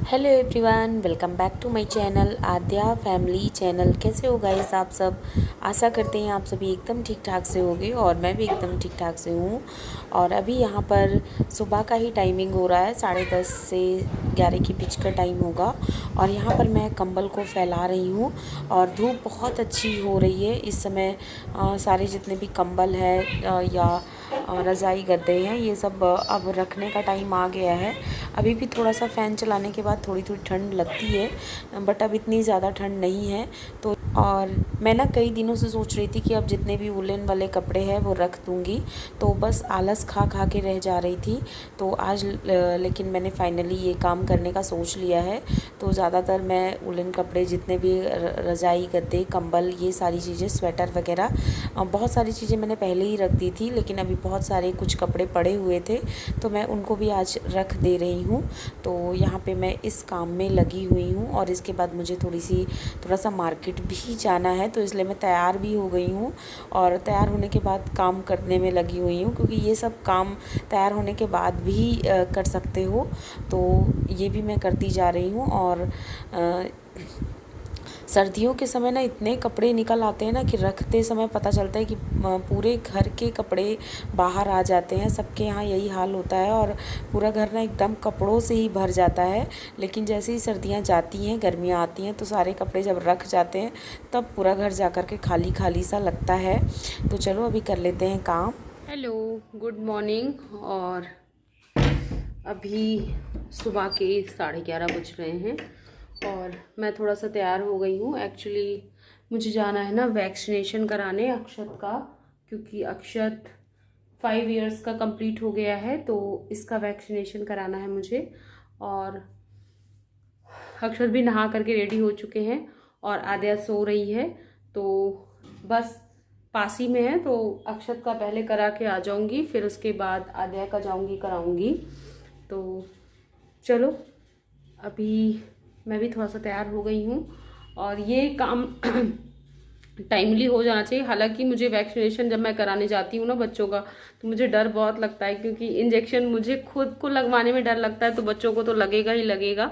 Hello everyone, welcome back to my channel Aadya family channel. कैसे हो guys आप सब? आशा करते हैं आप सभी एकदम ठीक ठाक से होगे और मैं भी एकदम ठीक ठाक से हूँ। और अभी यहाँ पर सुबह का ही टाइमिंग हो रहा है, 10:30 से 11 के बीच का टाइम होगा। और यहाँ पर मैं कंबल को फैला रही हूँ और धूप बहुत अच्छी हो रही है इस समय। सारे जितने भी कंबल है या रज़ाई गद्दे हैं, ये सब अब रखने का टाइम आ गया है। अभी भी थोड़ा सा फ़ैन चलाने के बाद थोड़ी थोड़ी ठंड लगती है, बट अब इतनी ज़्यादा ठंड नहीं है। तो और मैं ना कई दिनों से सोच रही थी कि अब जितने भी वुलन वाले कपड़े हैं वो रख दूँगी, तो बस आलस खा खा के रह जा रही थी। तो आज लेकिन मैंने फाइनली ये काम करने का सोच लिया है। तो ज़्यादातर मैं वुलन कपड़े जितने भी रज़ाई गद्दे कंबल ये सारी चीज़ें, स्वेटर वगैरह, बहुत सारी चीज़ें मैंने पहले ही रख दी थी, लेकिन अभी बहुत सारे कुछ कपड़े पड़े हुए थे तो मैं उनको भी आज रख दे रही हूँ। तो यहाँ पे मैं इस काम में लगी हुई हूँ और इसके बाद मुझे थोड़ा सा मार्केट भी जाना है, तो इसलिए मैं तैयार भी हो गई हूँ। और तैयार होने के बाद काम करने में लगी हुई हूँ, क्योंकि ये सब काम तैयार होने के बाद भी कर सकते हो। तो ये भी मैं करती जा रही हूँ। और सर्दियों के समय ना इतने कपड़े निकल आते हैं ना कि रखते समय पता चलता है कि पूरे घर के कपड़े बाहर आ जाते हैं। सबके यहाँ यही हाल होता है और पूरा घर ना एकदम कपड़ों से ही भर जाता है। लेकिन जैसे ही सर्दियाँ जाती हैं, गर्मियाँ आती हैं, तो सारे कपड़े जब रख जाते हैं तब पूरा घर जा कर के खाली खाली सा लगता है। तो चलो अभी कर लेते हैं काम। Hello, good morning. और अभी सुबह के 11:30 बज रहे हैं और मैं थोड़ा सा तैयार हो गई हूँ। एक्चुअली मुझे जाना है ना वैक्सीनेशन कराने अक्षत का, क्योंकि अक्षत 5 इयर्स का कंप्लीट हो गया है, तो इसका वैक्सीनेशन कराना है मुझे। और अक्षत भी नहा करके रेडी हो चुके हैं और आद्या सो रही है, तो बस पास ही में है। तो अक्षत का पहले करा के आ जाऊंगी, फिर उसके बाद आद्या का जाऊंगी कराऊंगी। तो चलो अभी मैं भी थोड़ा सा तैयार हो गई हूँ और ये काम टाइमली हो जाना चाहिए। हालांकि मुझे वैक्सीनेशन जब मैं कराने जाती हूँ ना बच्चों का, तो मुझे डर बहुत लगता है, क्योंकि इंजेक्शन मुझे खुद को लगवाने में डर लगता है, तो बच्चों को तो लगेगा ही लगेगा।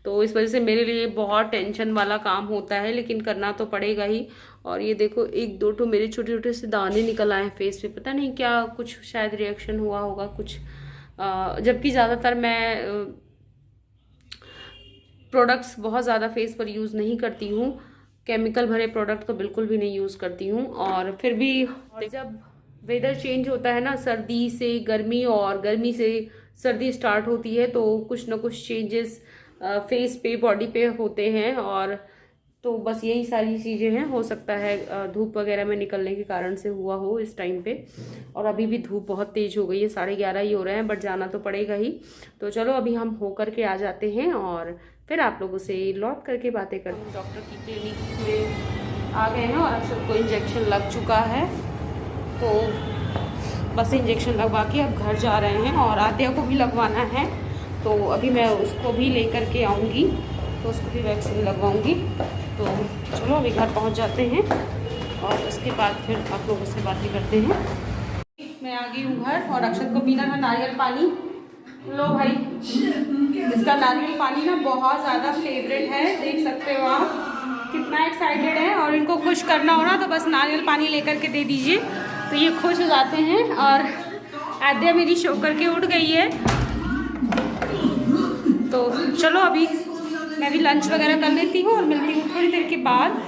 तो इस वजह से मेरे लिए बहुत टेंशन वाला काम होता है, लेकिन करना तो पड़ेगा ही। और ये देखो, एक दो मेरे छोटे छोटे से दाने निकल आए हैं फेस पे, पता नहीं क्या, कुछ शायद रिएक्शन हुआ होगा कुछ। जबकि ज़्यादातर मैं प्रोडक्ट्स बहुत ज़्यादा फेस पर यूज़ नहीं करती हूँ, केमिकल भरे प्रोडक्ट तो बिल्कुल भी नहीं यूज़ करती हूँ। और फिर भी जब वेदर चेंज होता है ना, सर्दी से गर्मी और गर्मी से सर्दी स्टार्ट होती है, तो कुछ ना कुछ चेंजेस फेस पे, बॉडी पे होते हैं। और तो बस यही सारी चीज़ें हैं। हो सकता है धूप वगैरह में निकलने के कारण से हुआ हो इस टाइम पे। और अभी भी धूप बहुत तेज़ हो गई है, 11:30 ही हो रहे हैं, बट जाना तो पड़ेगा ही। तो चलो अभी हम हो करके आ जाते हैं और फिर आप लोगों से लौट करके बातें करते हैं। डॉक्टर की क्लिनिक में आ गए हैं और अक्षर को इंजेक्शन लग चुका है, तो बस इंजेक्शन लगवा के अब घर जा रहे हैं। और आद्या को भी लगवाना है, तो अभी मैं उसको भी लेकर के आऊँगी, तो उसको भी वैक्सीन लगवाऊँगी। तो चलो अभी घर पहुँच जाते हैं और उसके बाद फिर आप लोगों से बातें करते हैं। मैं आ गई हूँ घर और अक्षत को पीना था नारियल पानी। लो भाई, इसका नारियल पानी ना बहुत ज़्यादा फेवरेट है, देख सकते हो आप कितना एक्साइटेड है। और इनको खुश करना हो ना, तो बस नारियल पानी लेकर के दे दीजिए, तो ये खुश हो जाते हैं। और आद्या मेरी शो करके उठ गई है, तो चलो अभी मैं भी लंच वगैरह कर लेती हूँ और मिलती हूँ थोड़ी देर के बाद।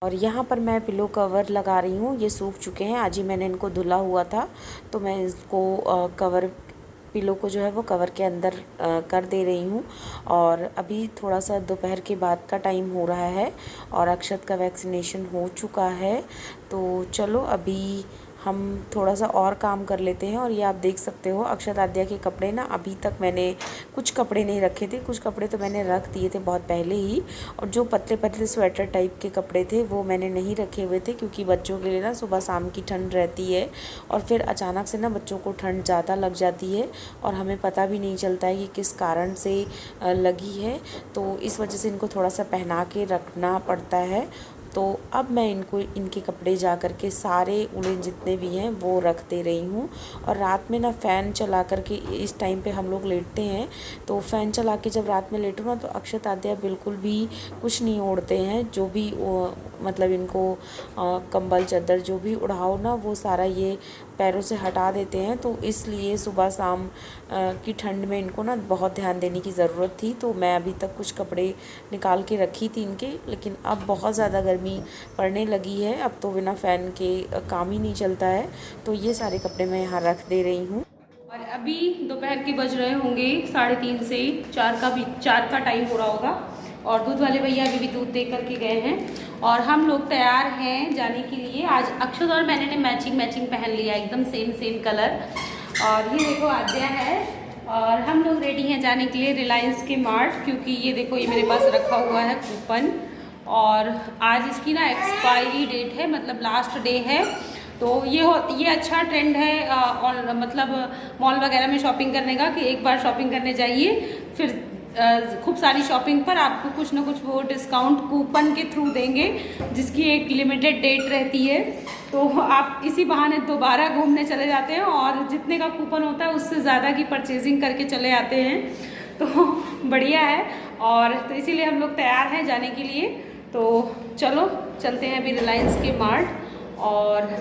और यहाँ पर मैं पिलो कवर लगा रही हूँ, ये सूख चुके हैं, आज ही मैंने इनको धुला हुआ था, तो मैं इसको कवर पिलो को जो है वो कवर के अंदर कर दे रही हूँ। और अभी थोड़ा सा दोपहर के बाद का टाइम हो रहा है और अक्षत का वैक्सीनेशन हो चुका है। तो चलो अभी हम थोड़ा सा और काम कर लेते हैं। और ये आप देख सकते हो अक्षत आद्या के कपड़े ना, अभी तक मैंने कुछ कपड़े नहीं रखे थे, कुछ कपड़े तो मैंने रख दिए थे बहुत पहले ही। और जो पतले पतले स्वेटर टाइप के कपड़े थे वो मैंने नहीं रखे हुए थे, क्योंकि बच्चों के लिए ना सुबह शाम की ठंड रहती है और फिर अचानक से ना बच्चों को ठंड ज़्यादा लग जाती है और हमें पता भी नहीं चलता है कि किस कारण से लगी है। तो इस वजह से इनको थोड़ा सा पहना के रखना पड़ता है। तो अब मैं इनके कपड़े जा कर के सारे उड़े जितने भी हैं वो रख दे रही हूँ। और रात में ना फ़ैन चला कर के इस टाइम पे हम लोग लेटते हैं, तो फ़ैन चला के जब रात में लेटो ना तो अक्षत आद्या बिल्कुल भी कुछ नहीं ओढ़ते हैं। जो भी मतलब इनको कंबल चादर जो भी उड़ाओ ना वो सारा ये पैरों से हटा देते हैं। तो इसलिए सुबह शाम की ठंड में इनको ना बहुत ध्यान देने की ज़रूरत थी। तो मैं अभी तक कुछ कपड़े निकाल के रखी थी इनके, लेकिन अब बहुत ज़्यादा गर्मी पड़ने लगी है, अब तो बिना फ़ैन के काम ही नहीं चलता है। तो ये सारे कपड़े मैं यहाँ रख दे रही हूँ। और अभी दोपहर के बज रहे होंगे 3:30 से 4 का टाइम हो रहा होगा। और दूध वाले भैया अभी भी दूध दे करके गए हैं और हम लोग तैयार हैं जाने के लिए। आज अक्षत और मैंने ने मैचिंग पहन लिया, एकदम सेम कलर। और ये देखो आद्या है और हम लोग रेडी हैं जाने के लिए रिलायंस के मार्ट, क्योंकि ये देखो ये मेरे पास रखा हुआ है कूपन और आज इसकी ना एक्सपायरी डेट है, मतलब लास्ट डे है। तो ये अच्छा ट्रेंड है और मतलब मॉल वगैरह में शॉपिंग करने का कि एक बार शॉपिंग करने जाइए, फिर खूब सारी शॉपिंग पर आपको कुछ ना कुछ वो डिस्काउंट कूपन के थ्रू देंगे, जिसकी एक लिमिटेड डेट रहती है। तो आप इसी बहाने दोबारा घूमने चले जाते हैं और जितने का कूपन होता है उससे ज़्यादा की परचेजिंग करके चले आते हैं। तो बढ़िया है और तो इसीलिए हम लोग तैयार हैं जाने के लिए। तो चलो चलते हैं अभी रिलायंस के मार्ट और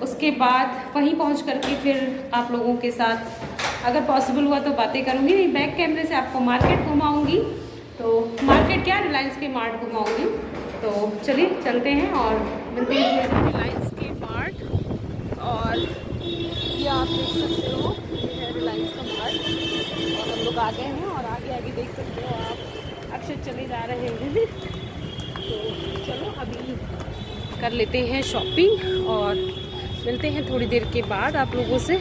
उसके बाद वहीं पहुंच करके फिर आप लोगों के साथ अगर पॉसिबल हुआ तो बातें करूंगी, नहीं बैक कैमरे से आपको मार्केट घुमाऊंगी। तो मार्केट क्या रिलायंस के मार्ट घुमाऊंगी। तो चलिए चलते हैं और मिलते हैं रिलायंस के मार्ट। और ये आप देख सकते हो ये है रिलायंस का मार्ट और हम लोग आ गए हैं और आगे देख सकते हो आप अक्षत चले जा रहे हैं। तो चलो अभी कर लेते हैं शॉपिंग और मिलते हैं थोड़ी देर के बाद आप लोगों से।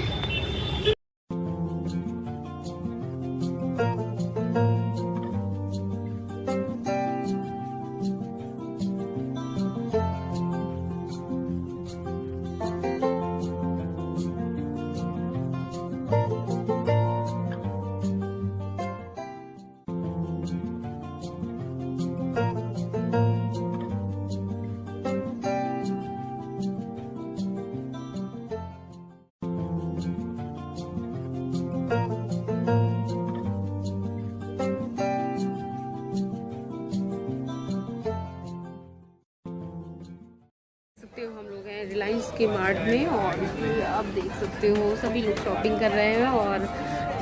हम लोग हैं रिलायंस के मार्ट में और आप देख सकते हो सभी लोग शॉपिंग कर रहे हैं। और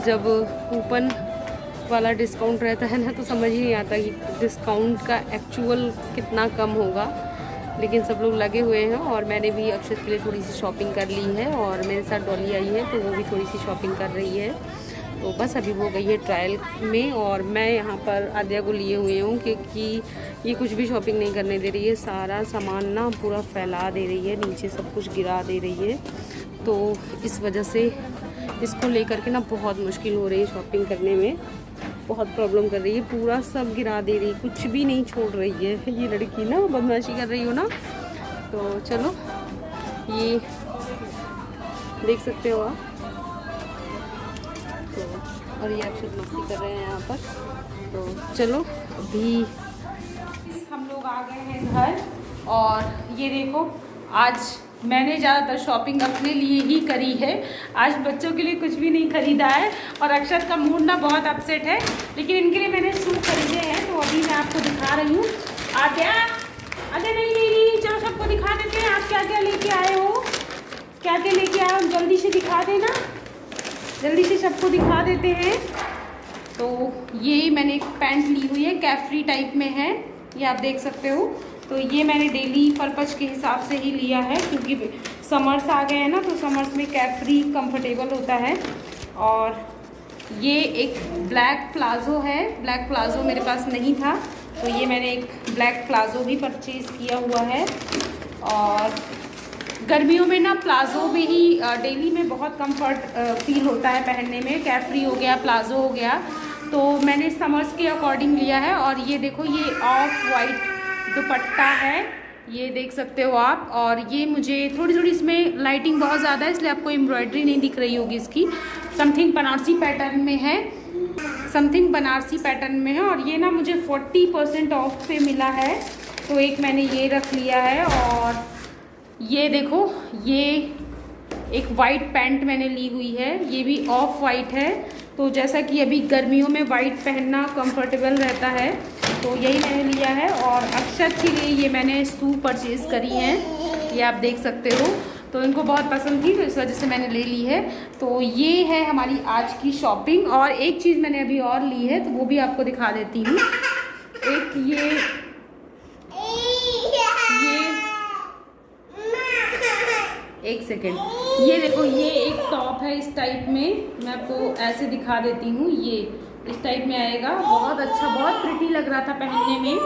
जब कूपन वाला डिस्काउंट रहता है ना तो समझ ही नहीं आता कि डिस्काउंट का एक्चुअल कितना कम होगा, लेकिन सब लोग लगे हुए हैं। और मैंने भी अक्षत के लिए थोड़ी सी शॉपिंग कर ली है और मेरे साथ डॉली आई है तो वो भी थोड़ी सी शॉपिंग कर रही है। तो बस अभी वो गई है ट्रायल में और मैं यहाँ पर आद्या को लिए हुए हूँ क्योंकि ये कुछ भी शॉपिंग नहीं करने दे रही है, सारा सामान ना पूरा फैला दे रही है, नीचे सब कुछ गिरा दे रही है। तो इस वजह से इसको लेकर के ना बहुत मुश्किल हो रही है शॉपिंग करने में, बहुत प्रॉब्लम कर रही है, पूरा सब गिरा दे रही है, कुछ भी नहीं छोड़ रही है। ये लड़की ना बदमाशी कर रही हो ना। तो चलो ये देख सकते हो आप। तो और ये अक्षत मस्ती कर रहे हैं यहाँ पर। तो चलो अभी हम लोग आ गए हैं घर और ये देखो आज मैंने ज़्यादातर शॉपिंग अपने लिए ही करी है, आज बच्चों के लिए कुछ भी नहीं खरीदा है। और अक्षत का मूड ना बहुत अपसेट है, लेकिन इनके लिए मैंने सूट खरीदे हैं तो अभी मैं आपको दिखा रही हूँ। आद्या अरे नहीं चलो सबको दिखा देते हैं आप क्या क्या लेके आए हो, क्या क्या लेके आए हो, जल्दी से दिखा देना, जल्दी से सबको दिखा देते हैं। तो ये मैंने एक पैंट ली हुई है, कैफ्री टाइप में है, ये आप देख सकते हो। तो ये मैंने डेली पर्पज के हिसाब से ही लिया है क्योंकि समर्स आ गए हैं ना, तो समर्स में कैफ्री कंफर्टेबल होता है। और ये एक ब्लैक प्लाज़ो है, ब्लैक प्लाज़ो मेरे पास नहीं था तो ये मैंने एक ब्लैक प्लाज़ो भी परचेज़ किया हुआ है। और गर्मियों में ना प्लाज़ो में ही डेली में बहुत कंफर्ट फील होता है पहनने में। कैफ्री हो गया, प्लाज़ो हो गया, तो मैंने समर्स के अकॉर्डिंग लिया है। और ये देखो, ये ऑफ वाइट दुपट्टा है, ये देख सकते हो आप। और ये मुझे थोड़ी थोड़ी इसमें लाइटिंग बहुत ज़्यादा है इसलिए आपको एम्ब्रॉयडरी नहीं दिख रही होगी इसकी। समथिंग बनारसी पैटर्न में है, समथिंग बनारसी पैटर्न में है। और ये ना मुझे 40% ऑफ पे मिला है तो एक मैंने ये रख लिया है। और ये देखो, ये एक वाइट पैंट मैंने ली हुई है, ये भी ऑफ वाइट है। तो जैसा कि अभी गर्मियों में वाइट पहनना कंफर्टेबल रहता है तो यही मैंने लिया है। और अक्षत के लिए ये मैंने शू परचेज़ करी हैं, ये आप देख सकते हो। तो इनको बहुत पसंद थी तो इस वजह से मैंने ले ली है। तो ये है हमारी आज की शॉपिंग। और एक चीज़ मैंने अभी और ली है तो वो भी आपको दिखा देती हूँ। एक ये एक सेकेंड, ये देखो, ये एक टॉप है इस टाइप में, मैं आपको ऐसे दिखा देती हूँ। ये इस टाइप में आएगा, बहुत अच्छा, बहुत प्रिटी लग रहा था पहनने में।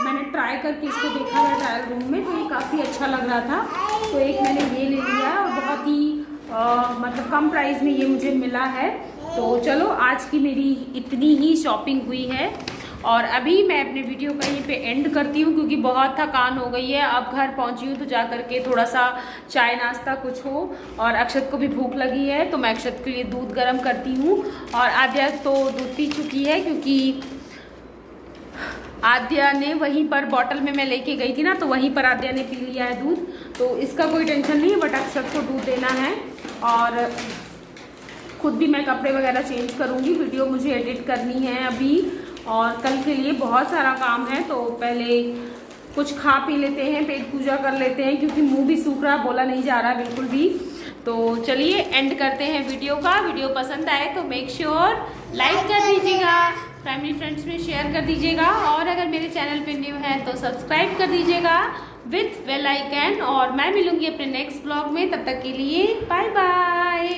मैंने ट्राई करके इसको देखा था ट्रायल रूम में तो ये काफ़ी अच्छा लग रहा था तो एक मैंने ये ले लिया और बहुत ही मतलब कम प्राइस में ये मुझे मिला है। तो चलो, आज की मेरी इतनी ही शॉपिंग हुई है और अभी मैं अपने वीडियो का यहीं पे एंड करती हूँ क्योंकि बहुत थकान हो गई है। अब घर पहुँची हूँ तो जा करके थोड़ा सा चाय नाश्ता कुछ हो और अक्षत को भी भूख लगी है तो मैं अक्षत के लिए दूध गर्म करती हूँ। और आद्या तो दूध पी चुकी है क्योंकि आद्या ने वहीं पर बॉटल में मैं लेके गई थी ना तो वहीं पर आद्या ने पी लिया है दूध, तो इसका कोई टेंशन नहीं है। बट अक्षत को दूध देना है और खुद भी मैं कपड़े वगैरह चेंज करूँगी। वीडियो मुझे एडिट करनी है अभी और कल के लिए बहुत सारा काम है। तो पहले कुछ खा पी लेते हैं, पेट पूजा कर लेते हैं क्योंकि मुंह भी सूख रहा, बोला नहीं जा रहा बिल्कुल भी। तो चलिए एंड करते हैं वीडियो का। वीडियो पसंद आए तो मेक श्योर लाइक कर दीजिएगा, फैमिली फ्रेंड्स में शेयर कर दीजिएगा और अगर मेरे चैनल पे न्यू है तो सब्सक्राइब कर दीजिएगा विथ बेल आइकन। और मैं मिलूंगी अपने नेक्स्ट ब्लॉग में, तब तक के लिए बाय बाय।